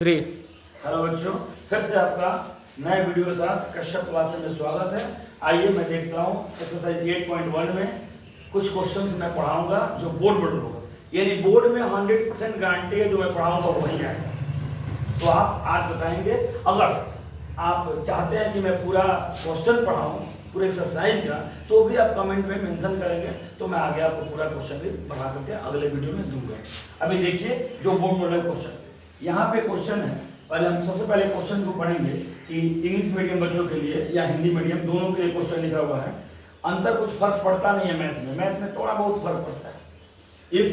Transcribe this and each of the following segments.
3। Hello बच्चों, फिर से आपका नए वीडियो के साथ कश्यप क्लास में स्वागत है। आइए मैं देखता हूँ एक्सरसाइज 8.1 में कुछ क्वेश्चंस मैं पढ़ाऊंगा जो बोर्ड पर होगा, यानी बोर्ड में 100% गारंटी है जो मैं पढ़ाऊंगा वही आएगा। तो आप आज बताएंगे, अगर आप चाहते हैं कि मैं पूरा क्वेश्चन पढ़ाऊँ पूरे एक्सरसाइज का, तो भी आप कमेंट में मेंशन करेंगे तो मैं आगे आपको पूरा क्वेश्चन भी बढ़ा करके अगले वीडियो में दूंगा। अभी देखिए जो बोर्ड में क्वेश्चन, यहाँ पे क्वेश्चन है। पहले हम सबसे पहले क्वेश्चन को पढ़ेंगे कि इंग्लिश मीडियम बच्चों के लिए या हिंदी मीडियम दोनों के लिए क्वेश्चन लिखा हुआ है। अंतर कुछ फर्क पड़ता नहीं है मैथ में थोड़ा बहुत फर्क पड़ता है। इफ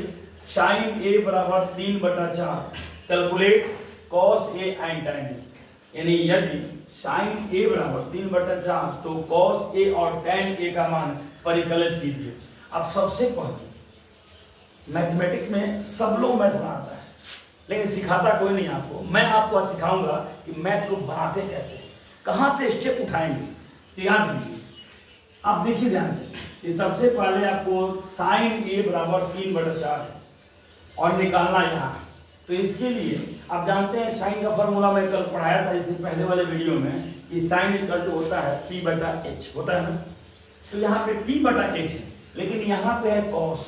साइन ए बराबर 3/4 calculate cos A and tan ए, यानी यदि साइन ए बराबर 3/4 तो कॉस ए और tan ए का मान परिकलित कीजिए। अब सबसे पहले मैथमेटिक्स में सब लोग मैथ बनाता है लेकिन सिखाता कोई नहीं आपको। मैं आपको आज सिखाऊंगा कि मैथ को बनाते कैसे, कहाँ से स्टेप उठाएंगे। तो याद कीजिए, आप देखिए ध्यान से कि सबसे पहले आपको साइन ए बराबर 3/4 है और निकालना यहाँ। तो इसके लिए आप जानते हैं साइन का फॉर्मूला मैं कल पढ़ाया था इसके पहले वाले वीडियो में कि साइन इक्वल टू होता है P/H, होता है ना। तो यहाँ पे P/H है, लेकिन यहाँ पे है कॉस।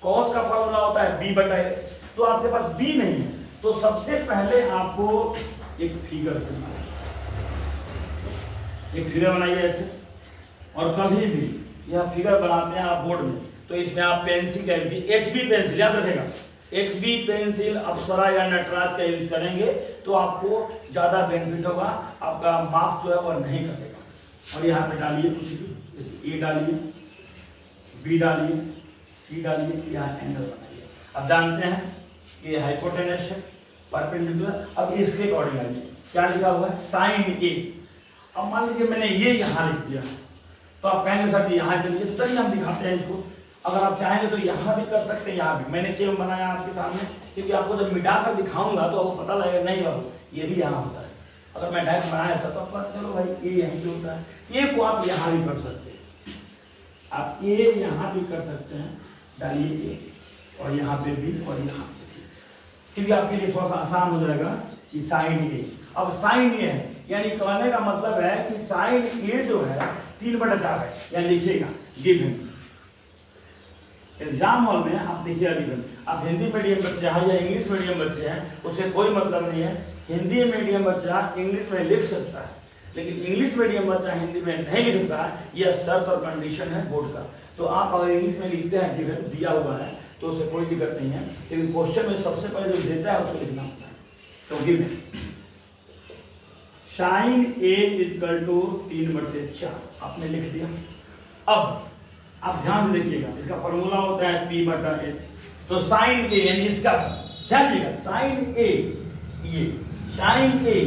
कॉस का फॉर्मूला होता है B/H। तो आपके पास B नहीं है, तो सबसे पहले आपको एक फिगर बनाइए ऐसे। और कभी भी यह फिगर बनाते हैं आप बोर्ड में, तो इसमें आप पेंसिल का HB पेंसिल याद रखेगा, HB पेंसिल अप्सरा या नटराज का यूज करेंगे तो आपको ज्यादा बेनिफिट होगा, आपका मार्क्स जो है वह नहीं कटेगा। और यहाँ पे डालिए कुछ भी, जैसे A डालिए, B डालिए, C डालिए, यहाँ एंगल बनाइए। अब जानते हैं ये हाइपोटेनस है, परपेंडिकुलर। अब इसके अकॉर्डिंग आइए, क्या लिखा हुआ है साइन ए। अब मान लीजिए मैंने ये यहाँ लिख दिया, तो आप कहेंगे सर यहाँ चलिए, तो चलिए हम दिखाते हैं इसको। अगर आप चाहेंगे तो यहाँ भी कर सकते हैं, यहाँ भी। मैंने क्यों बनाया आपके सामने, क्योंकि आपको जब मिटा कर दिखाऊंगा तो आपको पता लगेगा नहीं बाबू ये भी यहाँ होता है। अगर मैं डायरेक्ट बनाया था तो आपको चलो भाई ये यहीं पे होता है। ए को आप यहाँ भी कर सकते हैं, आप ए यहाँ भी कर सकते हैं, डालिए ए और यहाँ पे भी और यहाँ पे सी, क्योंकि आपके लिए थोड़ा सा आसान हो जाएगा कि साइन ए। अब साइन ए है, यानी कहने का मतलब है कि साइन ए जो है 3/4 है। यानी लिखिएगा गिवन। एग्जाम हॉल में आप देखिए गिवन। आप हिंदी मीडियम बच्चे हैं या इंग्लिश मीडियम बच्चे हैं उससे कोई मतलब नहीं है। हिंदी मीडियम बच्चा इंग्लिश में लिख सकता है, लेकिन इंग्लिश मीडियम बच्चा हिंदी में नहीं लिख सकता है। यह शर्त और कंडीशन है बोर्ड का। तो आप अगर इंग्लिश में लिखते हैं गिवन दिया हुआ है तो उसे कोई दिक्कत नहीं है, लेकिन क्वेश्चन में सबसे पहले जो देता है उसको लिखना होता है। तो given sine A equal to 3/4 आपने लिख दिया। अब आप ध्यान से देखिएगा, इसका फॉर्मूला होता है P/H। तो साइन ए यानी इसका ध्यान दीजिएगा, साइन ए ये साइन ए।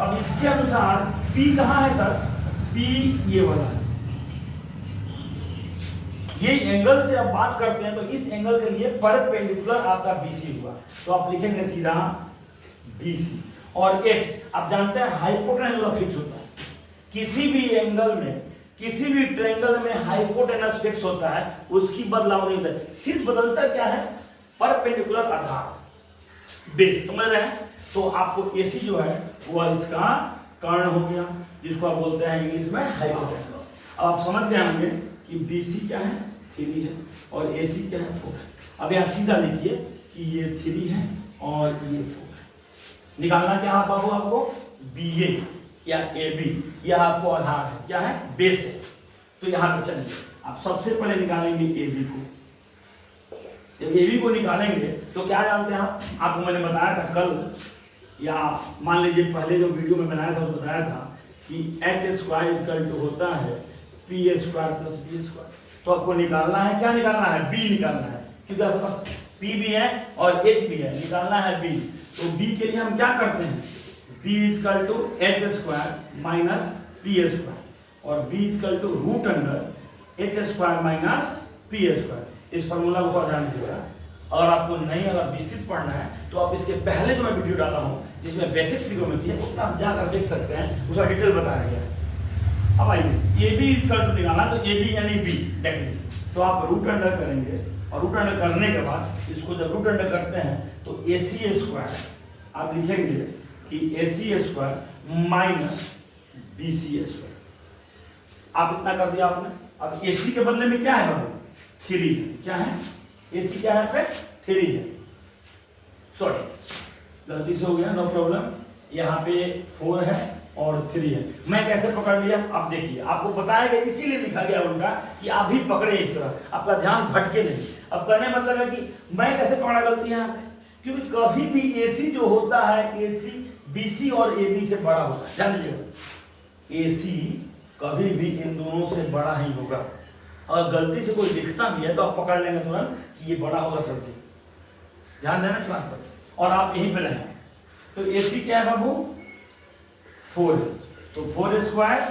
अब इसके अनुसार P कहाँ है सर, P ये वाला है। ये एंगल से आप बात करते हैं तो इस एंगल के लिए परपेंडिकुलर आपका BC हुआ, तो आप लिखेंगे सीधा BC। और H आप जानते हैं हाइपोटेनस फिक्स होता है। किसी भी एंगल में, किसी भी ट्रायंगल में हाइपोटेनस फिक्स होता है, उसकी बदलाव नहीं होता है। सिर्फ बदलता क्या है, परपेंडिकुलर आधार बेस, समझ रहे हैं। तो आपको AC जो है वो इसका कर्ण हो गया, जिसको आप बोलते हैं इंग्लिश में हाइपोटेनस। अब आप समझ गए होंगे कि BC क्या है, 3 है, और AC क्या है, 4 है। अब यहाँ सीधा लिखिए कि ये 3 है और ये 4 है। निकालना क्या है बाबू आपको, BA या AB, यह आपको आधार है, क्या है, बेस है। तो यहाँ पे चलिए आप सबसे पहले निकालेंगे AB को। जब AB को निकालेंगे तो क्या जानते हैं आप, आपको मैंने बताया था कल, या मान लीजिए पहले जो वीडियो में बनाया था उसमें बताया था कि H² होता है PA² + B²। तो आपको निकालना है, क्या निकालना है, B निकालना है, क्योंकि आपके पास P भी है और H भी है, निकालना है B। तो B के लिए हम क्या करते हैं, B = H² - PA² और B = √H² - PA²। इस फॉर्मूला को ध्यान दीजिएगा। अगर आपको नहीं, अगर विस्तृत पढ़ना है तो आप इसके पहले जो मैं वीडियो डाला हूँ जिसमें बेसिक्स ट्रिग्नोमेट्री है उसमें आप जाकर देख सकते हैं, उसका डिटेल बताया गया है। अब आइए AB = निकालना, तो AB यानी B दैट इज, तो आप √अंडर करेंगे और √अंडर करने के बाद इसको जब √अंडर करते हैं तो AC² आप लिखेंगे कि AC square minus BC square. आप इतना कर दिया आपने। अब AC के बदले में क्या है बाबू? 3 है। क्या है? AC क्या है पे? 3 है। सॉरी गलती से हो गया, नो प्रॉब्लम। यहाँ पे 4 है और 3 है। मैं कैसे पकड़ लिया आप देखिए, आपको बताया गया इसीलिए लिखा गया उल्टा कि आप भी पकड़े इस तरह, आपका ध्यान भटके नहीं। अब कहने मतलब है कि मैं कैसे पकड़ा गलती है यहाँ पे, क्योंकि कभी भी AC जो होता है AC BC और AB से बड़ा होता है। ध्यान दीजिएगा, AC कभी भी इन दोनों से बड़ा ही होगा। अगर गलती से कोई दिखता भी है तो आप पकड़ लेंगे तुरंत कि ये बड़ा होगा सर जी। ध्यान देना इस बात पर, और आप यहीं पे रहें। तो AC क्या है बाबू? 4 है, तो 4 स्क्वायर,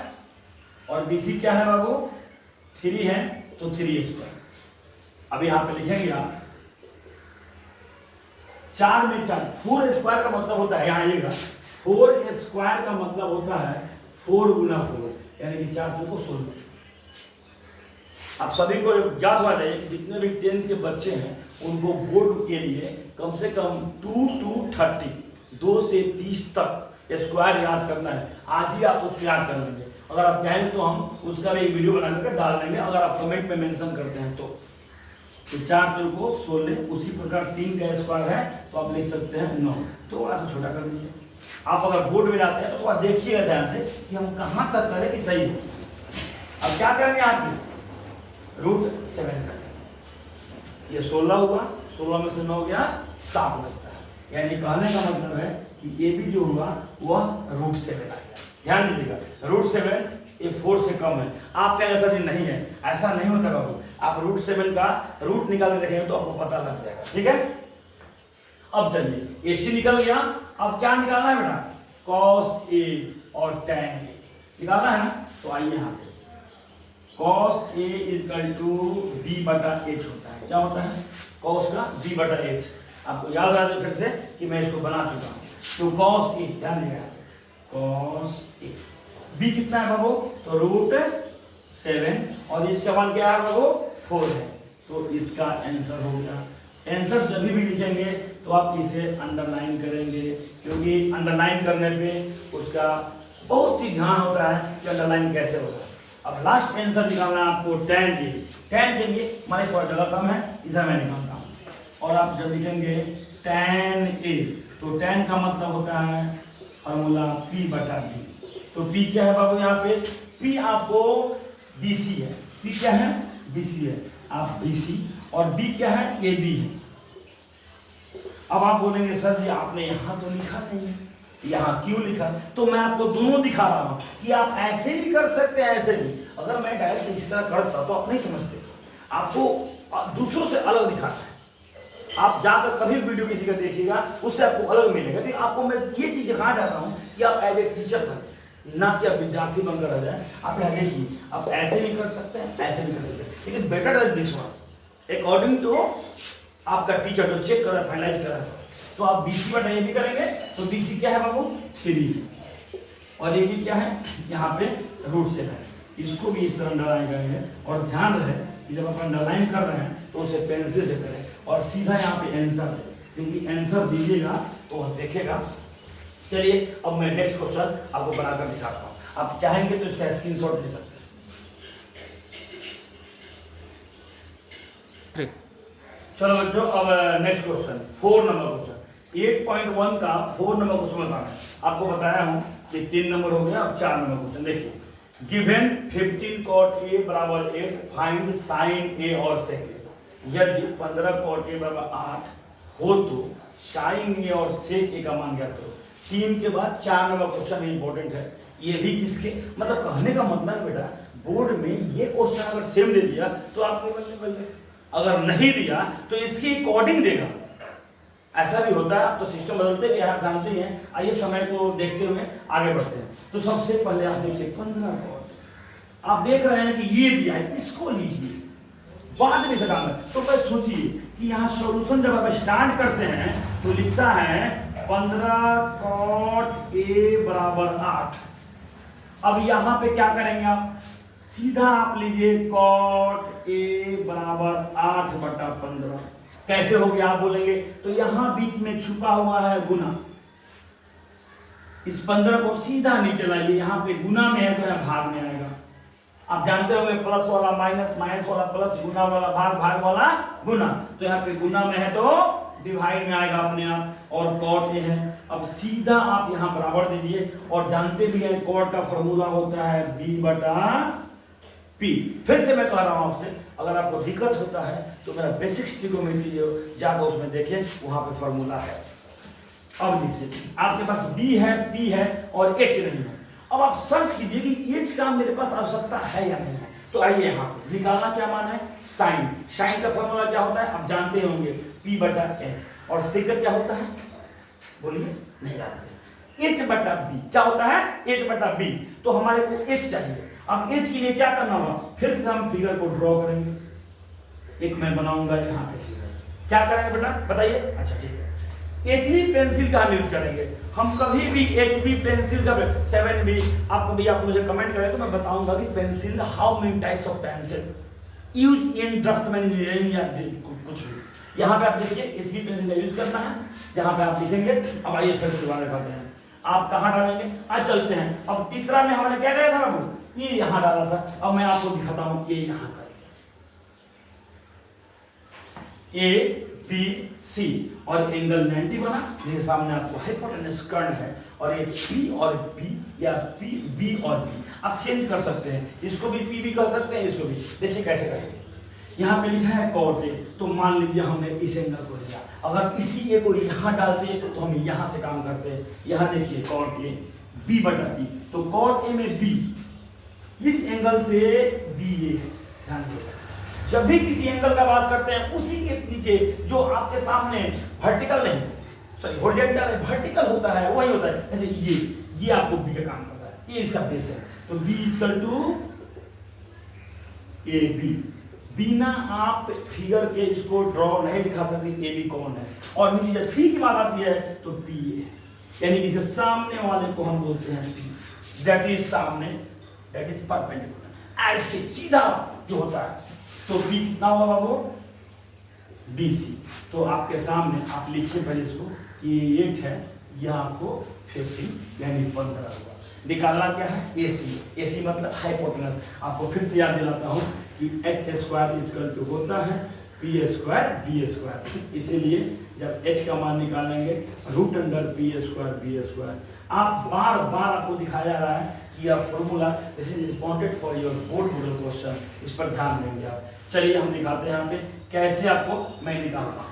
और BC क्या है बाबू? 3 है, तो 3 स्क्वायर। अब यहाँ पे लिखेंगे आप 4 में 4, 4 स्क्वायर का मतलब होता है, यहाँ आइएगा, 4 स्क्वायर का मतलब होता है 4 गुना 4, यानी कि 4 को 16। आप सभी को याद होना चाहिए, जितने भी 10th के बच्चे हैं उनको बोर्ड के लिए कम से कम 2 to 30, 2 से 30 तक स्क्वायर याद करना है। आज ही आप उसको याद कर लेंगे। अगर आप चाहेंगे तो हम उसका भी एक वीडियो बना करके डाल देंगे, अगर आप कमेंट में मेंशन करते हैं तो 4 को 16। उसी प्रकार 3 का स्क्वायर है तो आप लिख सकते हैं 9। थोड़ा सा छोटा कर दीजिए। आप अगर बोर्ड में जाते हैं तो थोड़ा देखिएगा ध्यान से कि हम कहाँ तक करें कि सही हो। अब क्या करेंगे आप? √7 करेंगे। ये 16 हुआ, 16 में से 9 गया 7 बचता है। यानी कहने का मतलब है कि AB जो हुआ वह √7 आ गया। ध्यान दीजिएगा, √7 ये 4 से कम है। आप कहेंगे सर जी नहीं है, ऐसा नहीं होता बाबू। आप √7 का रूट निकाल के रखेंगे तो आपको पता लग जाएगा। ठीक है, अब चलिए AC निकल गया। अब क्या निकालना है बेटा? cos A और tan A निकालना है ना। तो आइए यहाँ पे cos A = B/H होता है। क्या होता है? cos का B/H। आपको याद आ जाए फिर से कि मैं इसको बना चुका हूँ। तो cos A, ध्यान दीजिएगा, cos A, B कितना है बाबू? तो √7, और इसका मान क्या है बाबू? 4 है। तो इसका आंसर हो गया। आंसर जब भी लिखेंगे तो आप इसे अंडरलाइन करेंगे, क्योंकि अंडरलाइन करने पे उसका बहुत ही ध्यान होता है कि अंडरलाइन कैसे होता है। अब लास्ट आंसर निकालना है आपको tan के लिए। tan के लिए हमारे थोड़ा जगह कम है, इधर मैं निकालता हूँ। और आप जब लिखेंगे tan A, तो tan का मतलब होता है फॉर्मूला P/B। तो P क्या है बाबू? यहाँ पे P आपको BC है। P क्या है? BC है। आप BC, और B क्या है? AB है। अब आप बोलेंगे सर जी आपने यहाँ तो लिखा नहीं है, यहाँ क्यों लिखा? तो मैं आपको दोनों दिखा रहा हूँ कि आप ऐसे भी कर सकते हैं, ऐसे भी। अगर मैं डायरेक्ट इस तरह करता तो आप नहीं समझते, आपको दूसरों से अलग दिखाता है। आप जाकर कभी वीडियो किसी का देखिएगा, उससे आपको अलग मिलेगा। कि आपको मैं ये चीज दिखाना चाहता हूँ कि आप एज ए टीचर बने, ना कि आप विद्यार्थी बनकर रह जाए। आप यहाँ देखिए, आप ऐसे भी कर सकते हैं, ऐसे भी कर सकते हैं, लेकिन better than this one according to आपका टीचर जो चेक कर रहा है, फाइनलाइज कर रहा है। तो आप BC/AB करेंगे तो BC क्या है बाबू? 3, और AB क्या है? यहाँ पे √7। इसको भी इस तरह अंडरलाइन करेंगे, और ध्यान रहे कि जब आप अंडरलाइन कर रहे हैं तो उसे पेंसिल से करें, और सीधा यहाँ पे आंसर है, क्योंकि आंसर दीजिएगा तो वह देखेगा। चलिए अब मैं नेक्स्ट क्वेश्चन आपको बनाकर दिखाता हूँ। आप चाहेंगे तो इसका स्क्रीनशॉट ले सकते हैं। चलो बच्चों, अब नेक्स्ट क्वेश्चन 4 नंबर क्वेश्चन 8.1 का 4 नंबर क्वेश्चन बताना है। आपको बताया हूं कि 3 नंबर हो गया, अब 4 नंबर क्वेश्चन देखिए। Given 15 cot A = 8, find sin A और sec A। यदि 15 cot A = 8 हो तो sin A और sec A का मान ज्ञात करो। 3 के बाद 4 नंबर क्वेश्चन इंपॉर्टेंट है। ये भी इसके मतलब कहने का मतलब है बेटा, बोर्ड में ये क्वेश्चन अगर सेम दे दिया तो आपको बल्ले, अगर नहीं दिया तो इसकी अकॉर्डिंग देगा। ऐसा भी होता है, आप तो सिस्टम बदलते हैं, आप जानते हैं। आइए समय को देखते हुए आगे बढ़ते हैं। तो सबसे पहले आप देखिए 15 कॉट, आप देख रहे हैं कि ये दिया है, इसको लीजिए, बाद में सटाना। तो बस सोचिए कि यहाँ सॉल्यूशन जब आप स्टार्ट करते हैं तो लिखता है 15 cot A = 8। अब यहाँ पे क्या करेंगे आप? सीधा आप लीजिए cot A = 8/15। कैसे हो गया आप बोलेंगे? तो यहां बीच में छुपा हुआ है गुना, इस 15 को सीधा नीचे लाइए, यहाँ पे गुना में है तो यहाँ भाग में आएगा। आप जानते होंगे प्लस वाला माइनस, माइनस वाला प्लस, गुना वाला भाग, भाग वाला गुना, तो यहाँ पे गुना में है तो डिवाइड में आएगा अपने आप, और कॉट ये है। अब सीधा आप यहाँ बराबर दीजिए, और जानते भी हैं कॉट का फॉर्मूला होता है B/P। फिर से मैं कह रहा हूँ आपसे, अगर आपको दिक्कत होता है तो मेरा बेसिक्स ट्रिग्नोमेट्री जाकर उसमें देखें, वहां पे फॉर्मूला है। अब देखिए आपके पास B है, P है और H नहीं है। अब आप सर्च कीजिए कि H का मेरे पास आवश्यकता है या नहीं है। तो आइए यहाँ निकालना क्या मान है, साइन। साइन का फॉर्मूला क्या होता है आप जानते होंगे, P/H। और सेकंड क्या होता है बोलिए, नहीं जानते, H/B। क्या होता है, H/B। तो हमारे को H चाहिए। अब H के लिए क्या करना होगा, फिर से हम फिगर को ड्रॉ करेंगे। एक मैं बनाऊंगा यहाँ पे फिगर, क्या करेंगे बेटा बताइए। अच्छा ठीक है, HB पेंसिल का हम यूज करेंगे। हम कभी भी HB पेंसिल का 7B, आप कभी आप मुझे कमेंट करें तो मैं बताऊंगा कि pencil, how many types of pencil use in draftsman engineering या कुछ भी। यहाँ पे आप देखिए HB पेंसिल का यूज करना है, जहाँ पे आप लिखेंगे। अब आइए फिर से दोबारा दिखाते हैं, आप कहाँ डालेंगे, आज चलते हैं। अब तीसरा में हमने क्या किया था बाबू, ये यहाँ डाला था। अब मैं आपको दिखाता हूँ, ये यहाँ ABC और एंगल 90 बना। मेरे सामने आपको हाइपोटेनस कर्ण है, और ये P और B या B और B आप चेंज कर सकते हैं, इसको भी P भी कह सकते हैं, इसको भी। देखिए कैसे करेंगे, यहाँ पे लिखा है कॉट A, तो मान लीजिए हमने इस एंगल को लिया। अगर इसी ए को यहाँ डालते तो हम यहाँ से काम करते हैं। यहाँ देखिए कॉट A B/P, तो कॉट A में B, इस एंगल से BA है। ध्यान दो, जब भी किसी एंगल का बात करते हैं उसी के नीचे जो आपके सामने वर्टिकल नहीं, सॉरी हॉरिजॉन्टल है, वर्टिकल होता है वही होता है। जैसे ये आपको बी का काम करता है, ये इसका बेस है। तो B = AB। बिना आप फिगर के इसको ड्रॉ नहीं दिखा सकते AB कौन है। और नीचे जब P की बात आती है तो P है, यानी कि सामने वाले को हम बोलते हैं P, दैट इज सामने, दैट इज परपेंडिकुलर, ऐसे सीधा जो होता है। तो B कितना होगा बाबू, BC। तो आपके सामने आप लिखिए पहले इसको, ये 8 है, यह आपको 50 यानी 15 होगा। निकालना क्या है, AC मतलब हाइपोटेनस। आपको फिर से याद दिलाता हूँ कि H² होता है P² B²। इसीलिए जब H का मान निकालेंगे √P² B²। आप बार बार आपको दिखाया जा रहा है कि यह formula this is wanted for your board model question, इस पर ध्यान देंगे आप। चलिए हम निकालते हैं यहाँ पे, कैसे आपको मैं निकालता हूँ।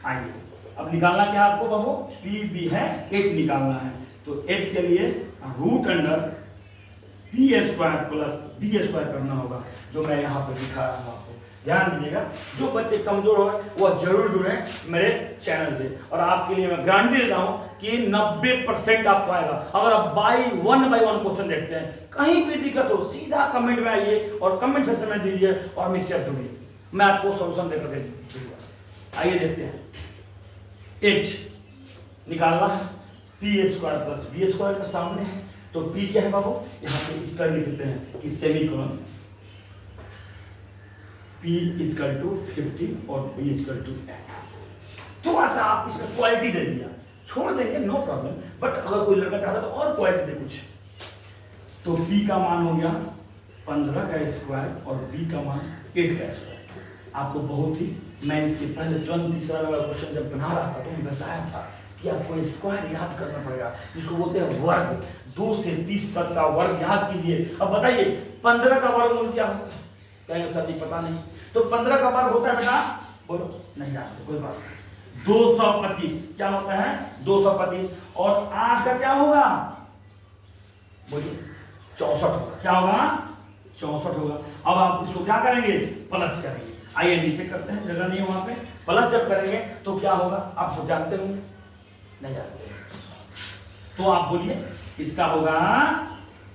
आइए अब निकालना क्या आपको बाबू, PB है, H निकालना है। तो H के लिए √P² B² करना होगा, जो मैं यहाँ पर दिखा रहा हूँ आपको। ध्यान दीजिएगा, जो बच्चे कमजोर हो वह जरूर जुड़ें मेरे चैनल से, और आपके लिए मैं गारंटी देता हूँ कि 90% आपको आएगा। अगर आप वन बाई वन क्वेश्चन देखते हैं, कहीं भी दिक्कत हो सीधा कमेंट में आइए और कमेंट सेक्शन में दीजिए और मुझसे जुड़िए, मैं आपको सोल्यूशन देकर दूंगा। आइए देखते हैं, H निकालना है, P² B² के सामने है। तो P क्या है बाबू, यहाँ पे इस तरह लिख देते हैं कि सेमीकोलन P = 50 और B = 8। थोड़ा सा आप इसमें क्वालिटी दे दिया, छोड़ देंगे नो प्रॉब्लम, बट अगर कोई लड़का चाहता तो और क्वालिटी दे कुछ। तो P का मान हो गया 15 का स्क्वायर और B का मान 8 का स्क्वायर। आपको बहुत ही, मैं इसके पहले तुरंत तीसरा वाला क्वेश्चन जब बना रहा था तो मैं बताया था कि आपको स्क्वायर याद करना पड़ेगा, जिसको बोलते हैं वर्ग। 2 से 30 तक का वर्ग याद कीजिए। अब बताइए 15 का वर्गमूल क्या होता है, कहेंगे सर जी पता नहीं। तो 15 का वर्ग होता है बेटा, बोलो नहीं जानते, कोई बात नहीं, 225। क्या होता है 225, और 8 का क्या होगा बोलिए 64 होगा। क्या होगा 64 होगा। अब आप इसको क्या करेंगे, प्लस करेंगे। आइए नीचे करते हैं, जगह नहीं है वहां पे। प्लस जब करेंगे तो क्या होगा, आप जानते होंगे, नहीं जानते तो आप बोलिए, इसका होगा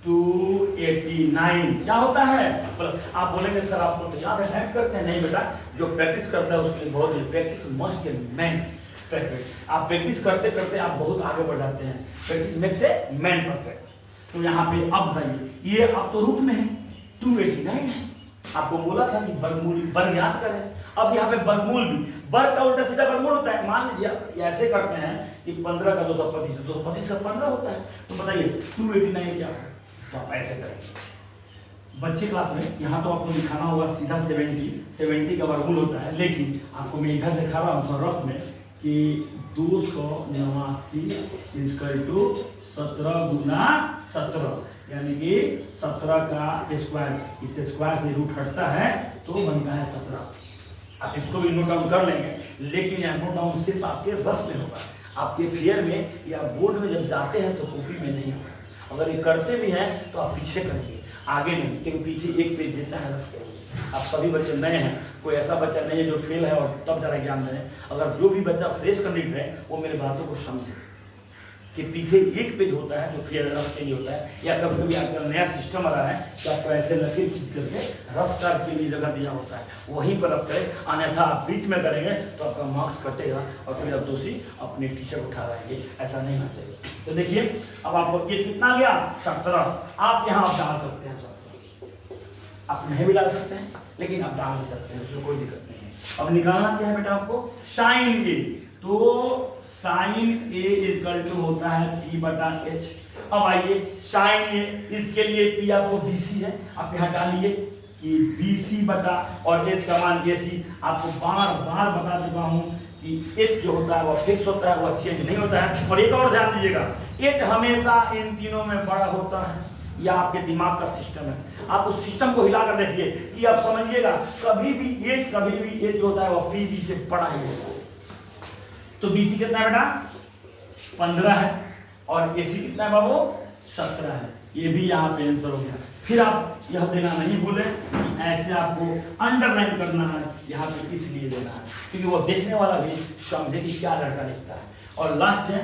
289। क्या होता है प्लस। आप बोलेंगे सर आपको तो याद है, टाइप करते हैं। नहीं बेटा, जो प्रैक्टिस करता है उसके लिए बहुत ही, प्रैक्टिस मस्ट मैन परफेक्ट। आप प्रैक्टिस करते करते आप बहुत आगे बढ़ जाते हैं। Practice makes a man perfect. तो यहाँ पे अब बताइए, ये अब तो रूट में है 289 है। आपको बोला था कि वर्गमूल वर्ग याद करें। अब यहाँ पे वर्गमूल भी, वर्ग का उल्टा सीधा वर्गमूल होता है। मान लीजिए ऐसे करते हैं कि 15 का 225 225 का 15 होता है, तो बताइए 289 क्या है, तो आप ऐसे करेंगे बच्चे क्लास में। यहाँ तो आपको दिखाना होगा सीधा 70 का वर्गमूल होता है, लेकिन आपको मैं इधर दिखा रहा हूँ थोड़ा रफ में कि 289 = 17 गुना 17, यानी कि 17 का स्क्वायर, इस स्क्वायर से रूट हटता है तो बनता है 17। आप इसको भी नोट डाउन कर लेंगे, लेकिन यह नोट डाउन सिर्फ आपके रफ में होगा, आपके फेयर में या बोर्ड में जब जाते हैं तो कॉपी में नहीं होगा। अगर ये करते भी हैं तो आप पीछे करेंगे, आगे नहीं, क्योंकि पीछे एक पेज देता है रफ के। आप सभी बच्चे नए हैं, कोई ऐसा बच्चा नहीं है जो फेल है और तब ज़रा एग्जाम दें। अगर जो भी बच्चा फ्रेश कैंडिडेट है वो मेरी बातों को समझे कि पीछे एक पेज होता है जो फेयर रफ के लिए होता है, या कभी कभी आजकल नया सिस्टम आ रहा है कि आपको ऐसे लकीर खींच करके रफ चार्ज के लिए जगह दिया होता है, वहीं पर रफ करें, अन्यथा आप बीच में करेंगे तो आपका मार्क्स कटेगा और फिर आप दोषी अपने टीचर उठा रहेंगे। ऐसा नहीं होना चाहिए। तो देखिए अब आपको एज कितना गया 17, आप यहाँ आप डाल सकते हैं 17, आप नहीं भी डाल सकते हैं लेकिन आप डाल भी सकते हैं, उसमें कोई दिक्कत नहीं है। अब निकालना क्या है बेटा आपको, साइन ए, तो साइन ए = होता है P/H। अब आइए साइन ए, इसके लिए P आपको BC है, आप यहाँ डालिए कि BC बटा और H का मान AC। आपको बार बार बता चुका हूँ कि H जो होता है वो फिक्स होता है, वो चेंज नहीं होता है। और एक और ध्यान दीजिएगा, H हमेशा इन तीनों में बड़ा होता है, या आपके दिमाग का सिस्टम है, आप उस सिस्टम को हिला कर देखिए कि आप समझिएगा कभी भी एज जो होता है वो PB से बड़ा ही होता है। तो BC कितना है बेटा 15 है और AC कितना है बाबू 17 है। ये भी यहाँ पे आंसर हो गया। फिर आप यह देना नहीं भूलें कि ऐसे आपको अंडरलाइन करना है, यहाँ पे इसलिए देना है क्योंकि वो देखने वाला भी समझे कि क्या लड़का लिखता है। और लास्ट है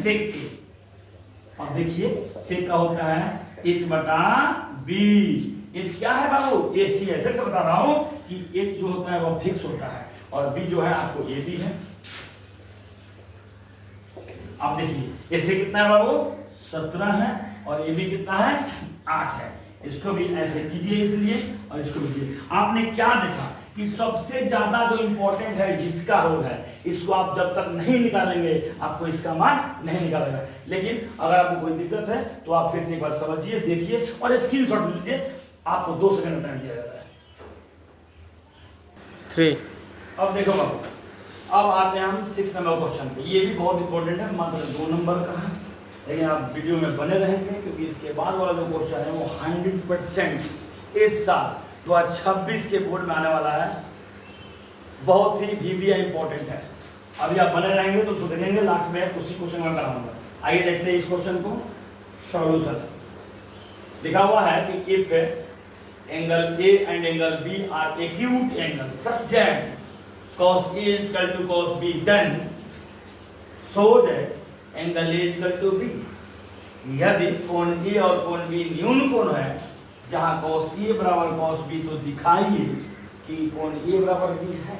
सेक के। अब देखिए सेक का होता है H/B। H क्या है बाबू AC है। फिर से बता रहा हूँ कि H जो होता है वो फिक्स होता है और B जो है आपको AB है। अब देखिए ऐसे कितना है बाबू 17 है और ये भी कितना है 8 है। इसको भी ऐसे कीजिए इसलिए और इसको भी कीजिए। आपने क्या देखा कि सबसे ज्यादा जो इंपॉर्टेंट है इसका रोल है, इसको आप जब तक नहीं निकालेंगे आपको इसका मान नहीं निकालेगा। लेकिन अगर आपको कोई दिक्कत है तो आप फिर से एक बार समझिए, देखिए और स्क्रीनशॉट लीजिए, आपको 2 सेकंड टाइम दिया जाता है। 3। अब देखो बाबू, अब आते हैं हम 6 नंबर क्वेश्चन पे। ये भी बहुत इंपॉर्टेंट है, मात्र 2 नंबर का है, लेकिन आप वीडियो में बने रहेंगे क्योंकि इसके बाद वाला जो क्वेश्चन है वो 100% इस साल 2026 के बोर्ड में आने वाला है। बहुत ही VBI इंपॉर्टेंट है। अभी आप बने रहेंगे तो उसको देखेंगे, लास्ट में उसी क्वेश्चन में कराऊंगा। आइए देखते हैं इस क्वेश्चन को। सॉल्यूशन लिखा हुआ है कि if angle A and angle B are acute angle such that cos A = cos B, then so that angle A = B। यदि कोण A और कोण B न्यून कोण है जहां cos A = cos B, तो दिखाइए कि कोण A = B है।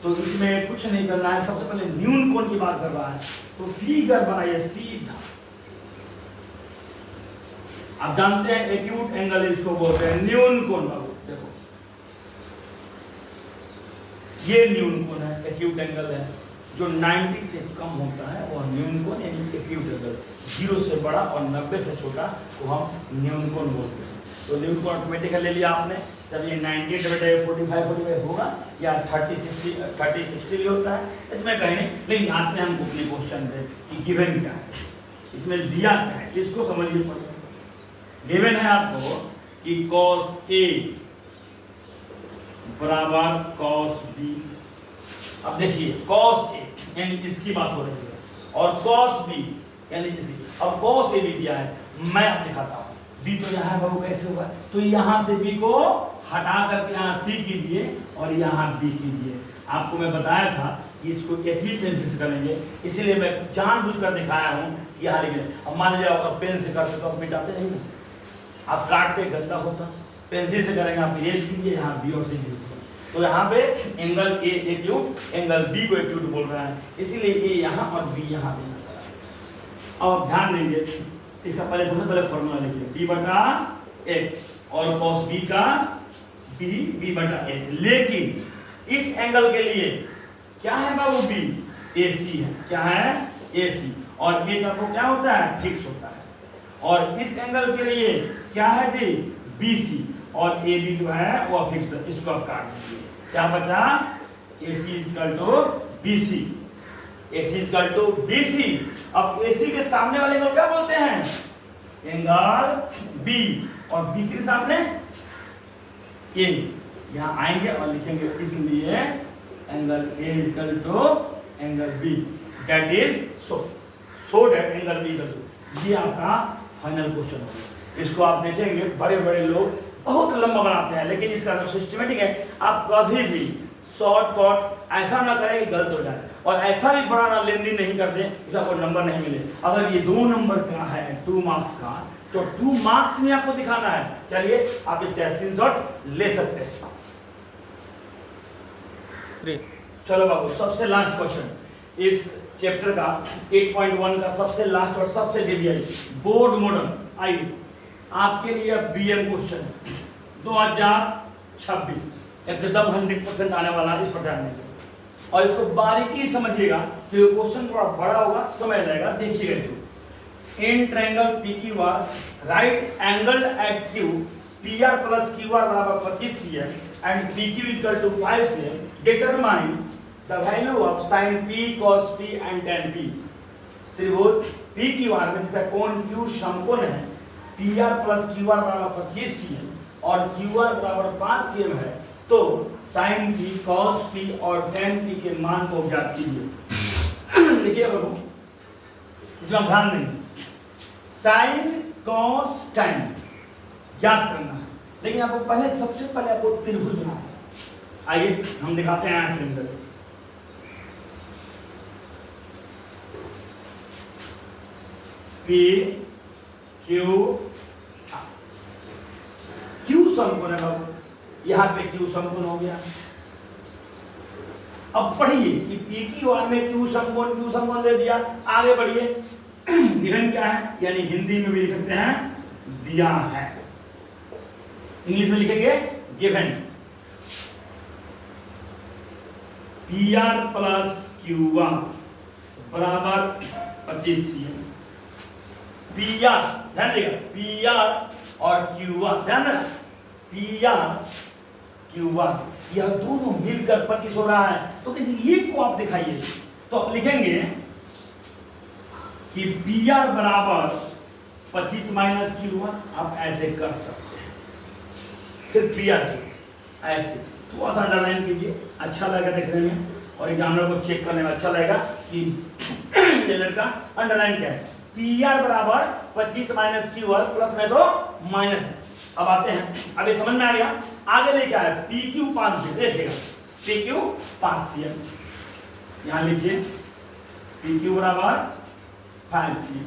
तो इसमें कुछ नहीं करना है, सबसे पहले न्यून कोण की बात कर रहा है तो फिगर बनाइए सीधा। आप जानते हैं एक्यूट एंगल इसको बोलते हैं न्यून कोण। देखो ये न्यून कोण है, एक्यूट एंगल है। जो 90 से कम होता है वो न्यून कोण यानी एक्यूट एंगल, 0 से बड़ा और 90 से छोटा को हम न्यून कोण बोलते हैं। तो न्यून कोण ऑटोमेटिकली ले लिया आपने। जब ये 90/45 होगा या 30/60 भी होता है, इसमें कहीं नहीं। लेकिन आते हैं हम अपने क्वेश्चन पे कि गिवन क्या है, इसमें दिया क्या है, इसको समझिए पहले। गिवन है आपको कि cos A बराबर cos B। अब देखिए cos A यानी इसकी बात हो रही है और cos B यानी इसकी। अब cos A भी दिया है, मैं अब दिखाता हूँ। B तो यहाँ है बाबू, कैसे होगा, तो यहाँ से B को हटा करके यहाँ C कीजिए और यहाँ B कीजिए। आपको मैं बताया था कि इसको HB पेंसिल से करेंगे, इसीलिए मैं जानबूझकर दिखाया हूँ कि यहाँ लिखे। अब मान लीजिए आप पेन से करते तो आप मिटाते नहीं ना, आप काटते गंदा होता। पेंसिल से करेंगे, आप इरेज कीजिए, यहाँ B और C कीजिए। तो यहाँ पे angle A acute, angle B को एक्यूट बोल रहा है, इसीलिए A यहाँ और B यहाँ देना पड़ा। अब ध्यान देंगे, इसका पहले सबसे पहले फॉर्मूला लिखिए B/H और cos B का B/H। लेकिन इस एंगल के लिए क्या है बाबू बी, AC है, क्या है AC, और ये आपको क्या होता है फिक्स होता है। और इस एंगल के लिए क्या है जी BC, और AB जो है वो फिक्स है, इसको आप काट दीजिए, क्या बचा AC = BC, AC = BC। अब AC के सामने वाले को क्या बोलते हैं एंगल B, और BC के सामने A, यहाँ आएंगे और लिखेंगे इसलिए angle A = angle B, that is so that angle B = ये आपका फाइनल क्वेश्चन होगा। इसको आप देखेंगे बड़े बड़े लोग बहुत लंबा बनाते हैं, लेकिन इसका जो सिस्टमेटिक है आप कभी भी शॉर्टकट ऐसा ना करें कि गलत हो जाए, और ऐसा भी बड़ा ना लेंदी नहीं करते इसका कोई नंबर नहीं मिले। अगर ये 2 नंबर का है 2 मार्क्स का, तो 2 मार्क्स में आपको दिखाना है। चलिए आप इसका स्क्रीनशॉट ले सकते हैं। चलो बाबू, सबसे लास्ट क्वेश्चन इस चैप्टर का 8.1 का सबसे लास्ट और सबसे डिवियल बोर्ड मॉडल। आइए आपके लिए BM क्वेश्चन 2026 एकदम 100% आने वाला है, इस पर ध्यान दीजिए और इसको बारीकी समझिएगा, तो ये क्वेश्चन थोड़ा बड़ा होगा, समय लगेगा, देखिएगा। In triangle PQR right angle at Q, PR + QR = 25 cm and PQ = 5 cm, determine the value of sin P, cos P and tan P। त्रिभुज PQR में जिसका कोण Q समकोण है, PR + QR = 25 cm और QR = 5 cm है, तो sin P, cos P और tan P के मान को ज्ञात कीजिए। देखिए बाबू, इसमें आप ध्यान देंगे, sin cos tan ज्ञात करना है, लेकिन आपको सबसे पहले आपको त्रिभुज बनाना है। आइए हम दिखाते हैं त्रिभुज। P Q Q समकोण है बाबू, यहाँ पे Q समकोण हो गया। अब पढ़िए कि PQR में Q समकोण दे दिया, आगे बढ़िए। गिवन क्या है, यानी हिंदी में भी लिख सकते हैं दिया है, इंग्लिश में लिखेंगे given. PR + QR = 25 cm। PR ध्यान देगा, PR और QR ध्यान देना, PR QR यह दोनों मिलकर 25 हो रहा है, तो किसी एक को आप दिखाइए। तो आप लिखेंगे कि PR = 25 - QR, आप ऐसे कर सकते हैं, सिर्फ PR ऐसे थोड़ा सा अंडरलाइन कीजिए, अच्छा लगेगा देखने में और एग्जामिनर को चेक करने में अच्छा लगेगा कि ये लड़का अंडरलाइन क्या है। PR = 25 - QR, प्लस में तो माइनस है। अब आते हैं, अब ये समझ में आ गया। आगे में क्या है, PQ 5 cm, देखिएगा PQ 5 cm, यहाँ लिखिए PQ = 5 cm।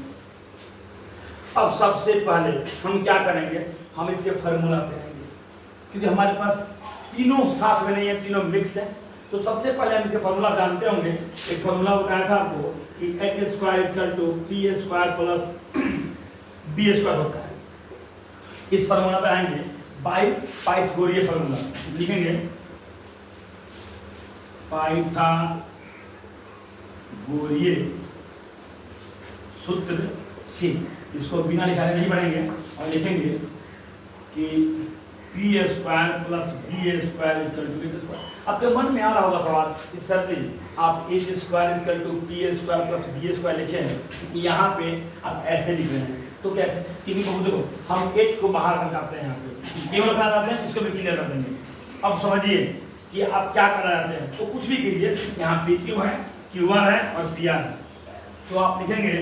अब सबसे पहले हम क्या करेंगे, हम इसके फार्मूला पे आएंगे, क्योंकि हमारे पास तीनों साथ में नहीं है, तीनों मिक्स है। तो सबसे पहले हम इसके फार्मूला जानते होंगे। एक फार्मूला बताया था आपको कि h² = P² + B² होता है। इस फार्मूला पे आएंगे, बाय पाइथागोरियन फार्मूला लिखेंगे, पाइथागोरियन सूत्र से। इसको बिना लिखाए नहीं पढ़ेंगे और लिखेंगे कि P² + B² = आपके मन में आ रहा होगा सवाल कि सर जी आप h² = P² + B² लिखें, यहाँ पे आप ऐसे लिख रहे हैं, तो कैसे? क्योंकि देखो हम h को बाहर निकालते हैं, यहाँ पे केवल क्या करते हैं, इसको भी क्लियर कर देंगे। अब समझिए कि आप क्या करना चाहते हैं, तो कुछ भी कीजिए। यहाँ PQ है, QR है और PR है, तो आप लिखेंगे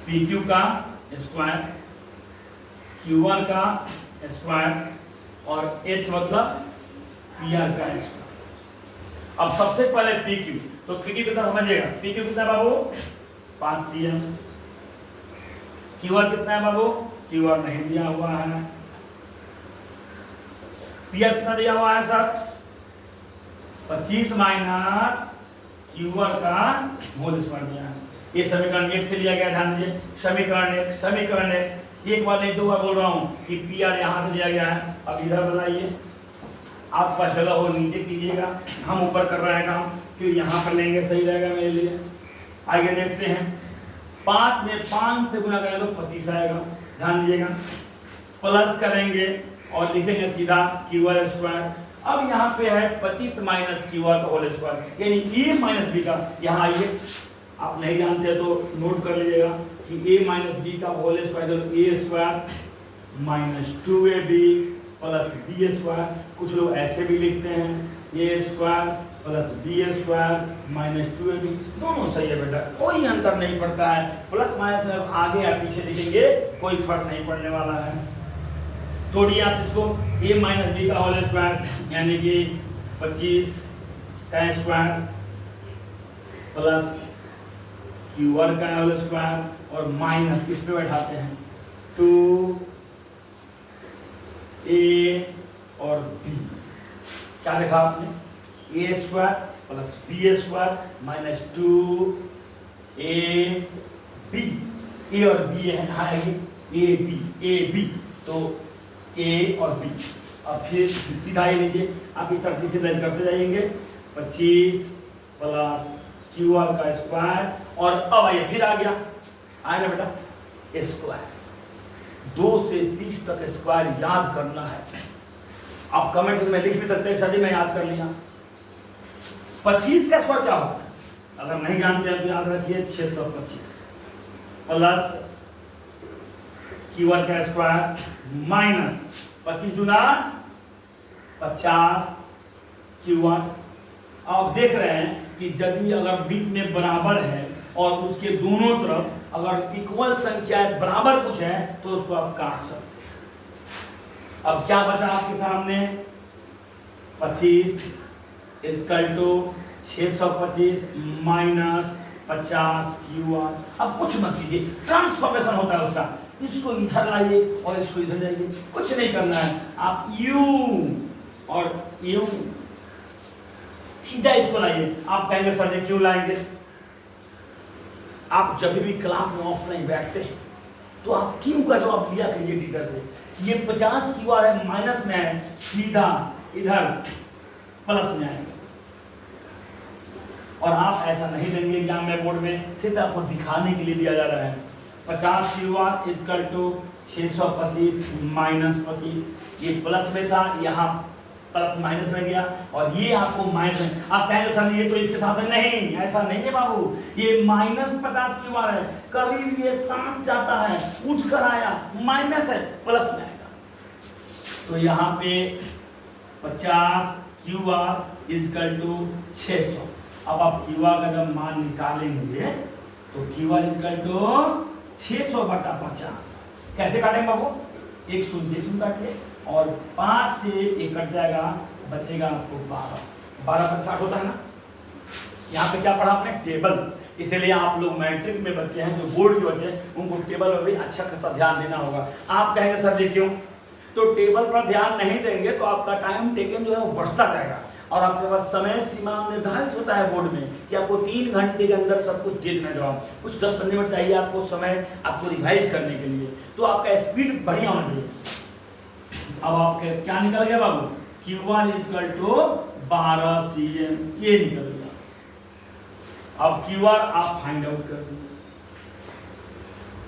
PQ का स्क्वायर, QR का स्क्वायर और H मतलब PR का स्क्वायर। अब सबसे पहले PQ, तो PQ कितना समझिएगा, PQ कितना बाबू 5 cm। QR कितना है बाबू, QR नहीं दिया हुआ है। PR कितना दिया हुआ है सर, 25 - QR का होल स्क्वायर दिया है। ये समीकरण 1 से लिया गया, ध्यान दीजिए। समीकरण 1 एक बार नहीं 2 बार बोल रहा हूं कि PR यहां से लिया गया है। अब इधर बताइए आपका जगह हो नीचे कीजिएगा, हम ऊपर कर रहे हैं काम, क्यों यहाँ पर लेंगे सही रहेगा मेरे लिए। आगे देखते हैं, 5 में 5 से गुना करें तो 25 आएगा, ध्यान दीजिएगा। प्लस करेंगे और लिखेंगे सीधा क्यूआर स्क्वायर। अब यहाँ पे है 25 माइनस क्यूआर का होल स्क्वायर, यानी ए माइनस बी का। यहाँ आइए, आप नहीं जानते तो नोट कर लीजिएगा कि ए माइनस बी का whole square A square minus 2ab plus B square. कुछ लोग ऐसे भी लिखते हैं A square plus B square minus 2ab, दोनों सही है बेटा, कोई अंतर नहीं पड़ता है। प्लस माइनस में आगे या पीछे लिखेंगे कोई फर्क नहीं पड़ने वाला है। तोड़िए आप इसको, a माइनस बी का होल स्क्वायर यानी कि 25 का स्क्वायर प्लस क्यूआर का होल स्क्वायर और माइनस इस पे बैठाते हैं 2a और b। क्या लिखा आपने, a square plus b square minus 2ab। a और b है, हाँ a b तो a और b। अब फिर सीधा ये लीजिए, आप इस तरफ से रद्द करते जाएंगे, 25 प्लस क्यूआर का स्क्वायर और अब आइए फिर आ गया, आए ना बेटा स्क्वायर। 2 से 30 तक स्क्वायर याद करना है। आप कमेंट में लिख भी सकते हैं सर जी मैं याद कर लिया। 25 का स्क्वायर क्या होता है, अगर नहीं जानते हैं तो याद रखिए 625 प्लस क्यूआर का स्क्वायर माइनस 25 दूना 50 क्यूआर। आप देख रहे हैं कि यदि अगर बीच में बराबर है और उसके दोनों तरफ अगर इक्वल संख्या बराबर कुछ है तो उसको आप काट सकते हैं। अब क्या बचा आपके सामने, 25 इक्वल टू 625 माइनस 50 क्यूआर। अब कुछ मत कीजिए, ट्रांसफॉर्मेशन होता है उसका, इसको इधर लाइए और इसको इधर लाइए, कुछ नहीं करना है। आप u और u सीधा इसको लाइए। आप कहेंगे सर जी क्यों लाएंगे, आप जब भी क्लास में ऑफलाइन बैठते हैं तो आप क्यों का जवाब लिया कीजिए टीचर से। ये 50 क्यूआर है माइनस में है, सीधा इधर प्लस में आएगा। और आप ऐसा नहीं देंगे एग्जाम में बोर्ड में, सिर्फ आपको दिखाने के लिए दिया जा रहा है। 50 क्यूआर इक्वल टू 625 माइनस 25, ये प्लस में था, यहाँ प्लस माइनस में गया और ये आपको माइनस में। आप कहेंगे सर ये तो इसके साथ है, नहीं ऐसा नहीं है बाबू, ये माइनस 50 क्यूआर है, कभी भी ये साथ जाता है, उठ कर आया माइनस है प्लस में आएगा। तो यहाँ पे 50 क्यूआर इक्वल टू 600। अब आप क्यूआर का जब मान निकालेंगे तो क्यूआर इक्वल टू 600 बटा 50। कैसे काटेंगे बाबू, एक शून्य से शून्य काटिए और 5 से 1 कट जाएगा, बचेगा आपको 12। 12 पर 60 होता है ना। यहाँ पे क्या पढ़ा आपने, टेबल। इसीलिए आप लोग मैट्रिक में बच्चे हैं, जो बोर्ड के बच्चे हैं, उनको टेबल में भी अच्छा खासा ध्यान देना होगा। आप कहेंगे सर जी क्यों, तो टेबल पर ध्यान नहीं देंगे तो आपका टाइम टेकन जो है वो बढ़ता जाएगा और आपके पास समय सीमा निर्धारित होता है बोर्ड में कि आपको 3 घंटे के अंदर सब कुछ दे देना जवाब। कुछ 10-15 मिनट चाहिए आपको समय आपको रिवाइज करने के लिए, तो आपका स्पीड बढ़िया होना चाहिए। अब आपके क्या निकल गया बाबू, Q1 इक्वल टू 12 cm, ये निकल गया। अब QR आप फाइंड आउट कर दीजिए।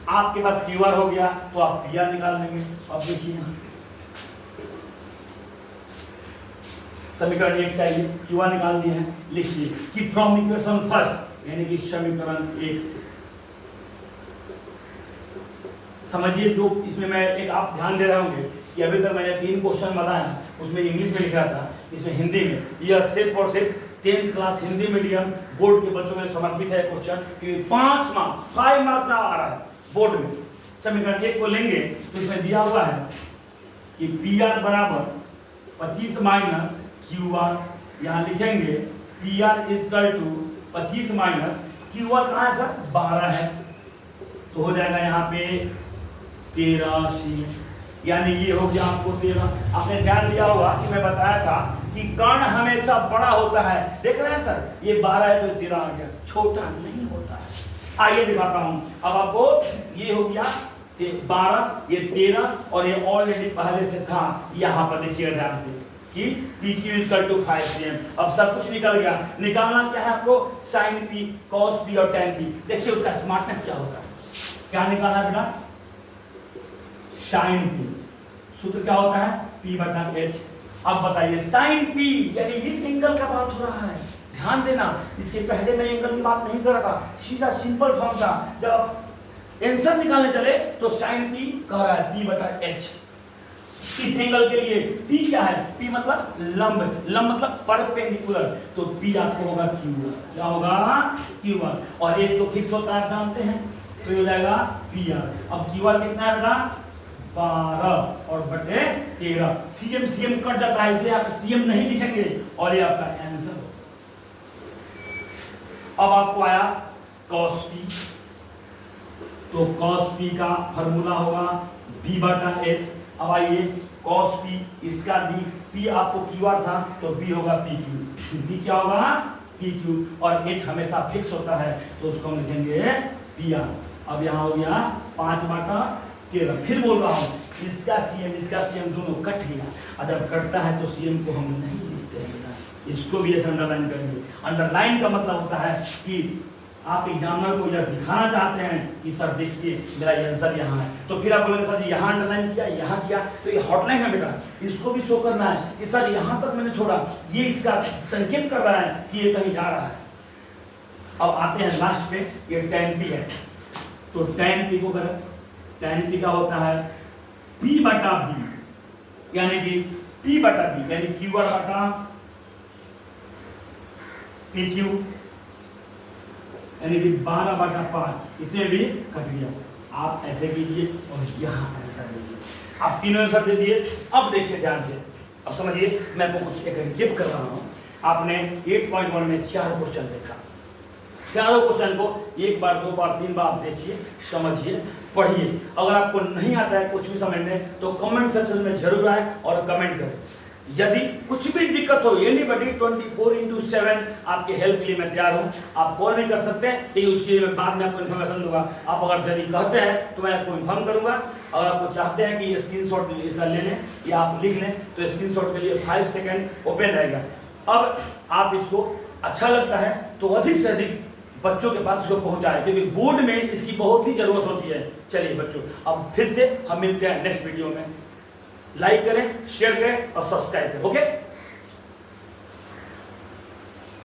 आपके पास QR हो गया तो आप PR निकाल देंगे। अब देखिए यहाँ समीकरण 1 से आइए, QR निकाल दिए हैं, लिखिए कि फ्रॉम इक्वेशन फर्स्ट, यानी कि समीकरण 1 से समझिए। जो इसमें मैं एक आप ध्यान दे रहे होंगे कि अभी तक मैंने 3 क्वेश्चन बताया, उसमें इंग्लिश में लिखा था, इसमें हिंदी में। यह सिर्फ और सिर्फ 10th class Hindi medium board के बच्चों के लिए समर्पित है क्वेश्चन, कि 5 मार्क्स ना आ रहा है बोर्ड में। समीकरण 1 को लेंगे तो इसमें दिया हुआ है कि PR बराबर 25 माइनस QR, यहाँ लिखेंगे PR equal to 25 minus QR कहाँ है सर, 12 है, तो हो जाएगा यहाँ पे 13 cm, यानी ये हो गया आपको 13। आपने ध्यान दिया होगा कि मैं बताया था कि कर्ण हमेशा बड़ा होता है, देख रहे हैं सर, ये 12 है तो 13 आ गया, छोटा नहीं होता है। आइए दिखाता हूँ। अब आपको ये हो गया 12, ये 13 और ये ऑलरेडी पहले से था। यहाँ पर देखिएगा ध्यान से, कि P Q equal to 5 cm। अब सब कुछ निकल गया। निकालना क्या है आपको? साइन पी, कॉस पी और टेन पी। देखिए उसका स्मार्टनेस क्या होता है। क्या निकालना है बेटा? Sine P. सूत्र क्या होता है? पी बटा एच। अब बताइए साइन पी यानी इस एंगल का बात हो रहा है। ध्यान देना, इसके पहले मैं एंगल की बात नहीं कर रहा था, सीधा सिंपल फॉर्म था। जब आंसर निकालने चले तो साइन पी कह रहा है पी बटा एच। इस एंगल के लिए पी क्या है? पी मतलब लंब, लंब मतलब परपेंडिकुलर, तो पी आपको होगा क्यू। क्या होगा? Q R. और एच तो फिक्स होता है, आप जानते हैं, तो हो जाएगा पी आर। अब क्यू आर कितना है बेटा? 12 और बटे 13। सीएम सीएम कट जाता है, इसलिए आप सीएम नहीं लिखेंगे और ये आपका आंसर हो। अब आपको आया cos p, तो cos p का फॉर्मूला होगा b बटा h। अब आइए cos p, इसका b, p आपको QR था तो b होगा PQ। b क्या होगा? PQ। और h हमेशा फिक्स होता है तो उसको हम लिखेंगे PR। अब यहाँ हो गया 5 बटा 13। फिर बोल रहा हूँ, इसका CM दोनों कट गया। और जब कटता है तो CM को हम नहीं लिखते हैं, इसको भी ऐसे अंडरलाइन करेंगे। अंडरलाइन का मतलब होता है कि आप एग्जामिनर को यह दिखाना चाहते हैं कि सर देखिए मेरा आंसर यहाँ है, तो फिर आप बोलेंगे सर यहाँ अंडरलाइन किया, यहाँ किया, तो ये हॉटलाइन है बेटा, इसको भी शो करना है कि सर यहाँ तक मैंने छोड़ा, ये इसका संकेत कर रहा है कि ये कहीं जा रहा है। अब आते हैं लास्ट पे, ये tan p है, तो tan p को करें, tan p का होता है p बटा b, यानी कि p बटा b यानी QR बटा PQ, यानी कि 12 बटा 5। इसमें भी कट गया। आप ऐसे कीजिए और यहाँ आंसर लीजिए। आप तीनों आंसर दे दिए। अब देखिए ध्यान से, अब समझिए, मैं आपको कुछ एक रिकेप कर रहा हूँ। आपने 8.1 में 4 क्वेश्चन देखा। चारों क्वेश्चन को एक बार, 2 बार, 3 बार आप देखिए, समझिए, पढ़िए। अगर आपको नहीं आता है कुछ भी समझने तो कमेंट सेक्शन में जरूर आए और कमेंट करें। यदि कुछ भी दिक्कत हो, एनीबॉडी 24/7 आपके हेल्प के लिए मैं तैयार हूँ। आप कॉल भी कर सकते हैं, लेकिन उसके लिए मैं बाद में आपको इन्फॉर्मेशन दूंगा। आप अगर यदि कहते हैं तो मैं आपको इन्फॉर्म करूंगा। अगर आपको चाहते हैं कि ये स्क्रीनशॉट इसका ले लें या आप लिख लें, तो स्क्रीनशॉट के लिए 5 सेकंड ओपन रहेगा। अब आप इसको अच्छा लगता है तो अधिक से अधिक बच्चों के पास इसको पहुंचाएं, क्योंकि बोर्ड में इसकी बहुत ही जरूरत होती है। चलिए बच्चों, अब फिर से हम मिलते हैं नेक्स्ट वीडियो में। लाइक करें, शेयर करें और सब्सक्राइब करें। ओके।